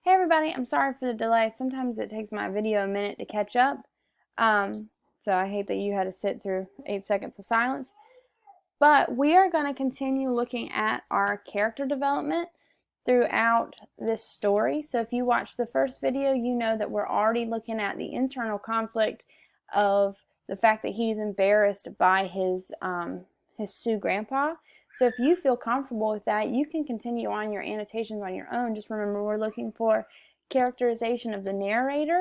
Hey everybody, I'm sorry for the delay. Sometimes it takes my video a minute to catch up. So I hate that you had to sit through 8 seconds of silence. But we are going to continue looking at our character development throughout this story. So if you watched the first video, you know that we're already looking at the internal conflict of the fact that he's embarrassed by his Sioux grandpa. So if you feel comfortable with that, you can continue on your annotations on your own. Just remember, we're looking for characterization of the narrator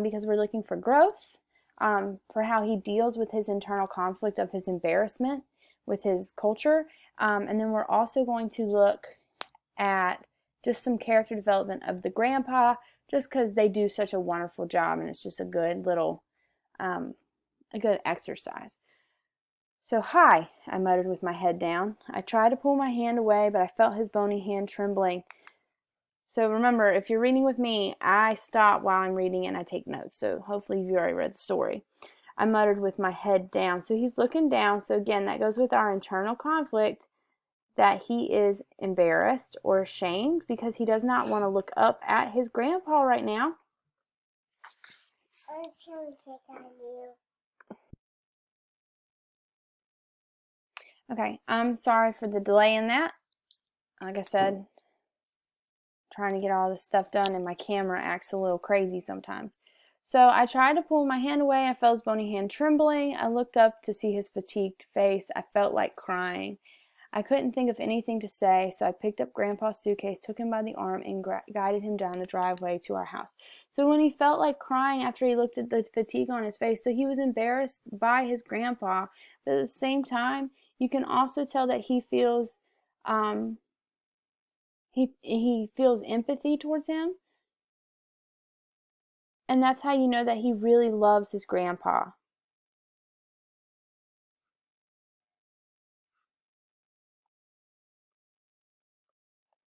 because we're looking for growth, for how he deals with his internal conflict of his embarrassment with his culture. And then we're also going to look at just some character development of the grandpa, just because they do such a wonderful job, and it's just a good little, a good exercise. So, hi, I muttered with my head down. I tried to pull my hand away, but I felt his bony hand trembling. So remember, if you're reading with me, I stop while I'm reading and I take notes. So hopefully you've already read the story. I muttered with my head down. So he's looking down. So again, that goes with our internal conflict, that he is embarrassed or ashamed because he does not want to look up at his grandpa right now. I was going to check on you. Okay, I'm sorry for the delay in that. Like I said, trying to get all this stuff done and my camera acts a little crazy sometimes. So I tried to pull my hand away. I felt his bony hand trembling. I looked up to see his fatigued face. I felt like crying. I couldn't think of anything to say, so I picked up Grandpa's suitcase, took him by the arm, and guided him down the driveway to our house. So when he felt like crying after he looked at the fatigue on his face, so he was embarrassed by his grandpa, but at the same time, you can also tell that he feels he feels empathy towards him, and that's how you know that he really loves his grandpa.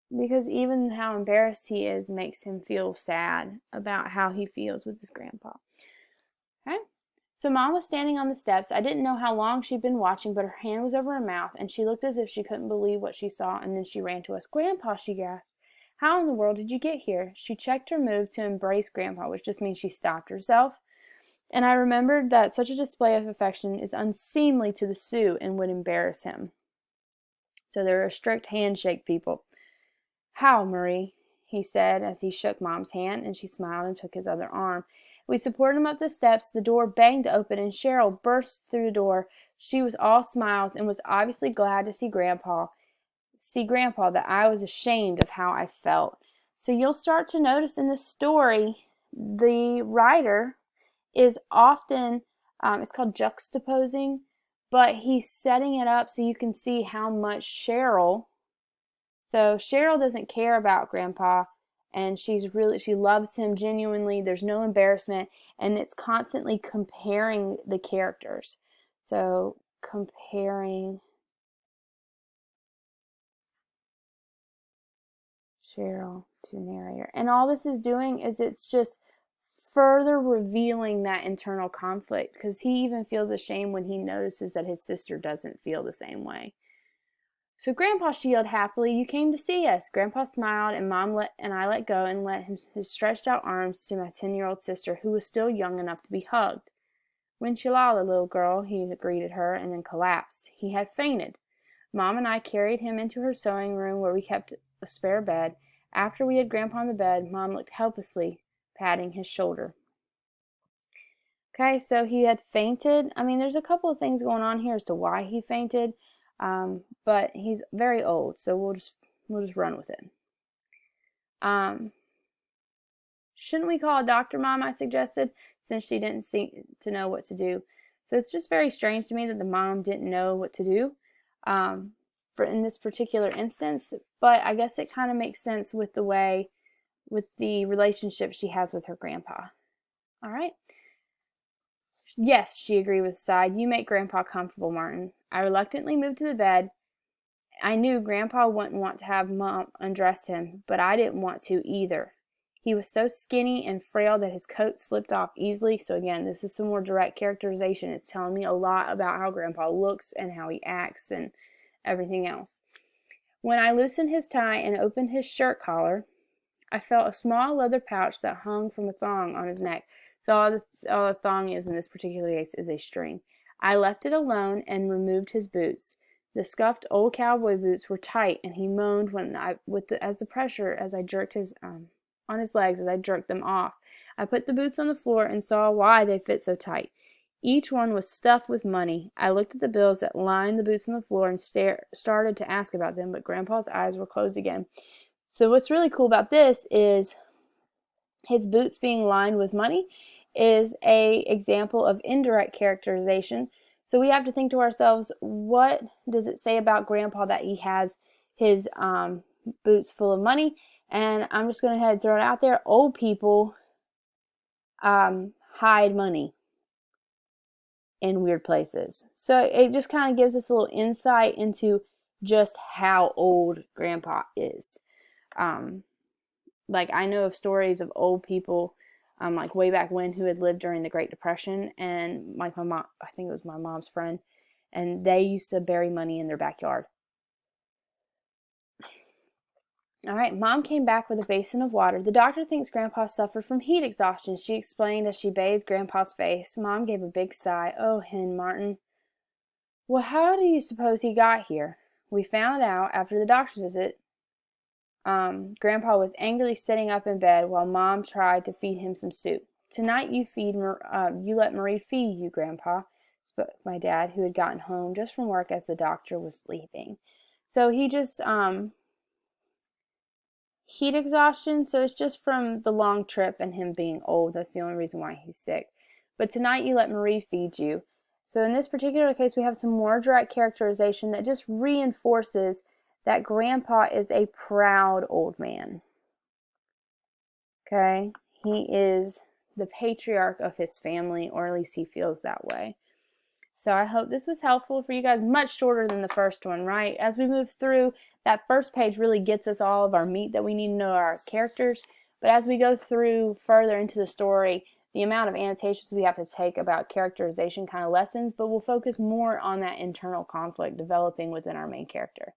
Because even how embarrassed he is makes him feel sad about how he feels with his grandpa. Okay? So Mom was standing on the steps. I didn't know how long she'd been watching, but her hand was over her mouth, and she looked as if she couldn't believe what she saw, and then she ran to us. "Grandpa," she gasped. "How in the world did you get here?" She checked her move to embrace Grandpa, which just means she stopped herself. And I remembered that such a display of affection is unseemly to the Sioux and would embarrass him. So they're a strict handshake people. "How, Marie?" he said as he shook Mom's hand, and she smiled and took his other arm. We supported him up the steps. The door banged open, and Cheryl burst through the door. She was all smiles and was obviously glad to see Grandpa. That I was ashamed of how I felt. So you'll start to notice in this story, the writer is often, it's called juxtaposing, but he's setting it up so you can see how much so Cheryl doesn't care about Grandpa, and she loves him genuinely. There's no embarrassment, and it's constantly comparing the characters. So comparing Cheryl to narrator. And all this is doing is it's just further revealing that internal conflict, because he even feels ashamed when he notices that his sister doesn't feel the same way. So Grandpa yelled happily, "You came to see us." Grandpa smiled, and Mom and I let go and let his stretched out arms to my 10-year-old sister, who was still young enough to be hugged. "Winchilala, little girl," he greeted her, and then collapsed. He had fainted. Mom and I carried him into her sewing room, where we kept a spare bed. After we had Grandpa on the bed, Mom looked helplessly, patting his shoulder. Okay, so he had fainted. I mean, there's a couple of things going on here as to why he fainted, but he's very old, so we'll just run with it. Shouldn't we call a doctor, Mom? I suggested, since she didn't seem to know what to do. So it's just very strange to me that the mom didn't know what to do for in this particular instance, but I guess it kind of makes sense with the relationship she has with her grandpa. All right. "Yes," she agreed with a sigh. "You make Grandpa comfortable, Martin." I reluctantly moved to the bed. I knew Grandpa wouldn't want to have Mom undress him, but I didn't want to either. He was so skinny and frail that his coat slipped off easily. So again, this is some more direct characterization. It's telling me a lot about how Grandpa looks and how he acts and everything else. When I loosened his tie and opened his shirt collar, I felt a small leather pouch that hung from a thong on his neck. So all the thong is in this particular case is a string. I left it alone and removed his boots. The scuffed old cowboy boots were tight, and he moaned as the pressure as I jerked his on his legs as I jerked them off. I put the boots on the floor and saw why they fit so tight. Each one was stuffed with money. I looked at the bills that lined the boots on the floor and started to ask about them, but Grandpa's eyes were closed again. So what's really cool about this is his boots being lined with money is a example of indirect characterization. So we have to think to ourselves, what does it say about Grandpa that he has his boots full of money? And I'm just going to go ahead and throw it out there. Old people hide money in weird places. So it just kind of gives us a little insight into just how old Grandpa is. Like I know of stories of old people, like way back when, who had lived during the Great Depression, and like my mom, I think it was my mom's friend, and they used to bury money in their backyard. All right, Mom came back with a basin of water. The doctor thinks Grandpa suffered from heat exhaustion, she explained as she bathed Grandpa's face. Mom gave a big sigh. Oh, Hen Martin. Well, how do you suppose he got here? We found out after the doctor's visit. Grandpa was angrily sitting up in bed while Mom tried to feed him some soup. Tonight you let Marie feed you, Grandpa, spoke my dad, who had gotten home just from work as the doctor was leaving. So he just, heat exhaustion, so it's just from the long trip and him being old. That's the only reason why he's sick. But tonight you let Marie feed you. So in this particular case, we have some more direct characterization that just reinforces that Grandpa is a proud old man. Okay? He is the patriarch of his family, or at least he feels that way. So I hope this was helpful for you guys. Much shorter than the first one, right? As we move through, that first page really gets us all of our meat that we need to know our characters. But as we go through further into the story, the amount of annotations we have to take about characterization kind of lessens, but we'll focus more on that internal conflict developing within our main character.